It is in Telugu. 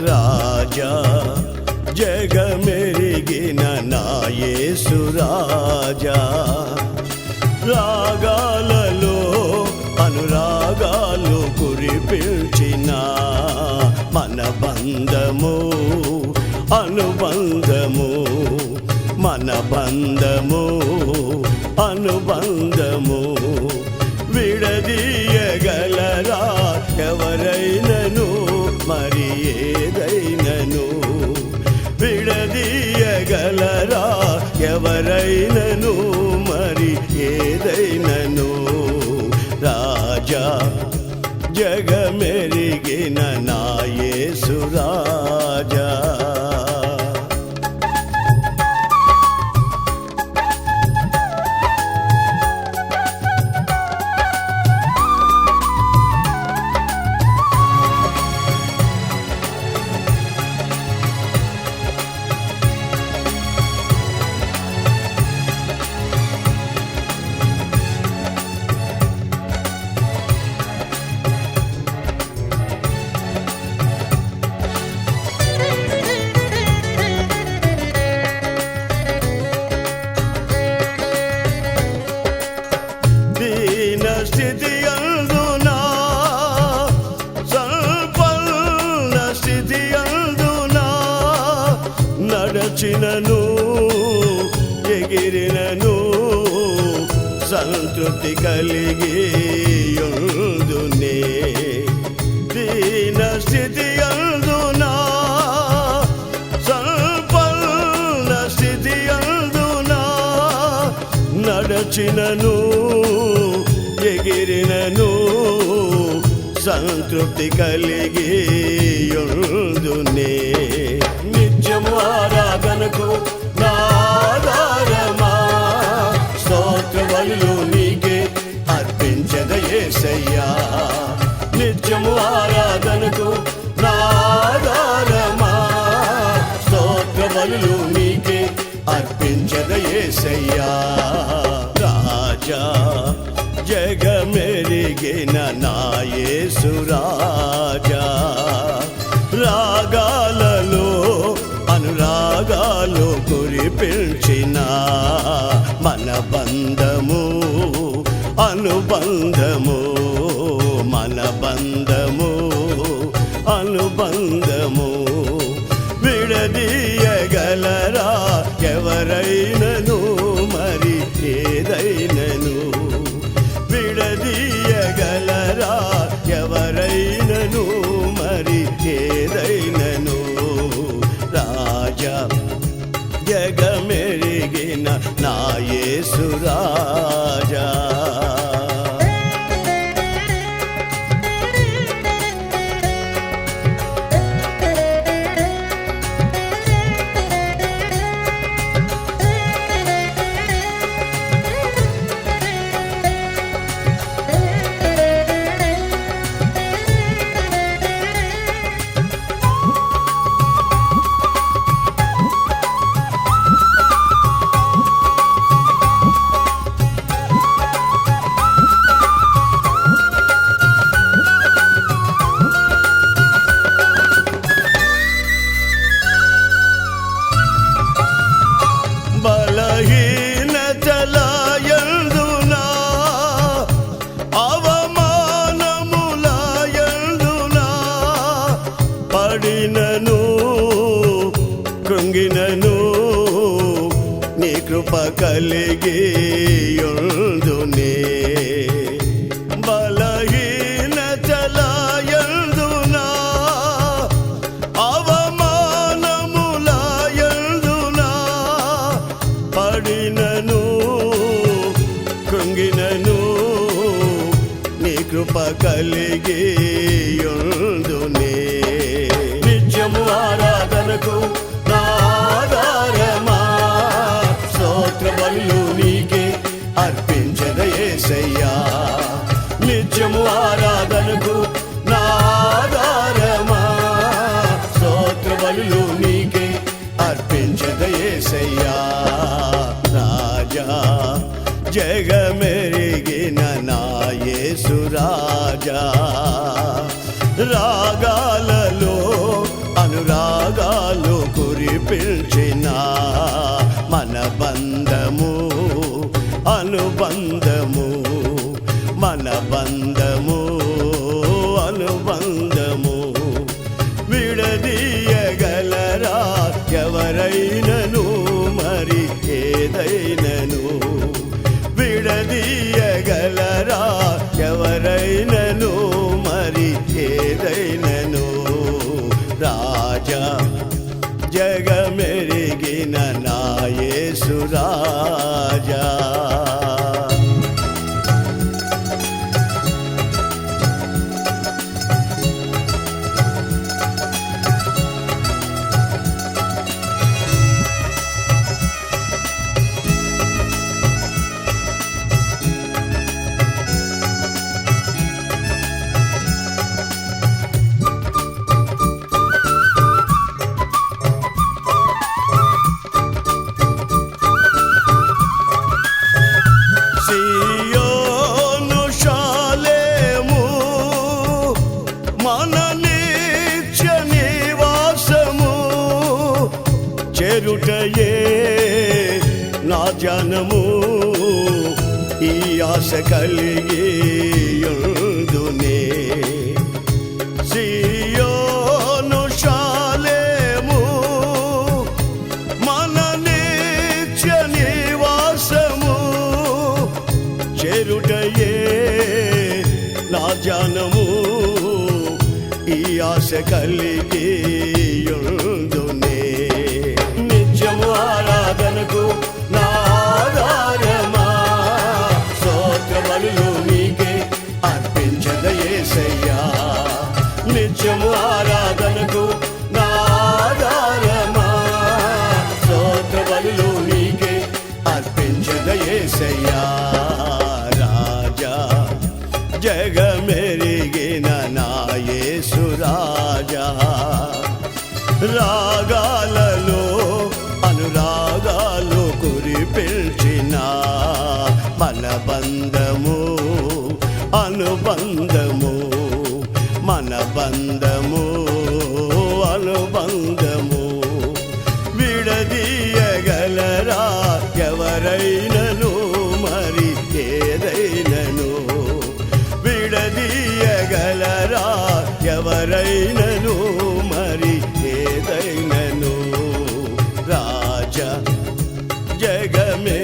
రాజా జగమెరిగిన నా యేసు రాజా, రాగాలలో అనురాగాలు కురిపించిన మన బంధము అనుబంధము, మన బంధము అనుబంధము విడదీయగలరా ఎవరైనను మరి ఏదైనను, విడదీయగలరా ఎవరైనను మరి ఏదైనను. రాజా జగమెరిగిన నా యేసు రాజా. స్థితి అందునా సంపన్న స్థితి అందునా నడచినను ఎగిరినను సంతృప్తి కలిగి యుందునే. దీన స్థితి అందునా సంపన్న స్థితి అందునా నడచినను ఎగిరినను సంతృప్తి కలిగి యుందునే. నిత్యము ఆరాధనకు నా ఆధారమా, స్తోత్ర బలులు నీకే అర్పించద యేసయ్యా. నిత్యము ఆరాధనకు నా ఆధారమా, స్తోత్ర బలులు నీకే అర్పించద యేసయ్యా. రాజా జగమెరిగిన నా యేసు రాజా, రాగాలలో అనురాగాలు కురిపించిన మన బంధము అనుబంధము, మన బంధము అనుబంధము విడదీయగలరా ఎవరైనను మరి ఏదైనను, విడదీయగలరా ఎవరైనను మరి ఏదైనను. రాజా జగమెరిగిన నా యేసు రాజా. బలహీనతలయందునా అవమానములయందునా పడినను కృంగినను నీ కృప కలిగి యుందునే. బలహీనతలయందునా అవమానములయందునా పడినను కృంగినను నీ కృప కలిగి యుందునే. నిత్యము ఆరాధనకు నా ఆధారమా, స్తోత్ర బలులు నీకే అర్పించద యేసయ్యా. నిత్యము ఆరాధనకు నా ఆధారమా, స్తోత్ర బలులు నీకే అర్పించద యేసయ్యా. రాజా జగమెరిగిన నా యేసు రాజా, రాగాలలో కురిపించిన మన బంధము అనుబంధము, మన బంధము అనుబంధము. విడదీయగలరా ఎవరైనను మరి ఏదైనను? విడదీయగలరా ఎవరైనను మరి ఏదైనను? రాజా జగమెరిగిన నా యేసు రాజా. సియోను శాలేము మన నిత్య నివాసము, చేరుటయే నా జనము ఈ ఆశ కలిగి యుందునే. సియోను శాలేము మన నిత్య నివాసము, చేరుటయే నా జానము ఈ ఆశ కలిగి యుందునే. నిత్యము ఆరాధనకు నా ఆధారమా, స్తోత్ర బలులు నీకే అర్పించద యేసయ్యా. నిత్యము ఆరాధనకు నా ఆధారమా, స్తోత్ర బలులు నీకే అర్పించద యేసయ్యా. రాజా జగమెరిగిన నా యేసు రాజా. రాగాలలో అనురాగాలు కురిపించిన మన బంధము అనుబంధము, మన బంధము అనుబంధము. విడదీయగలరా ఎవరైనను మరి ఏదైనను? విడదీయగలరా ఎవరైనను మరి ఏదైనను? రాజా జగమే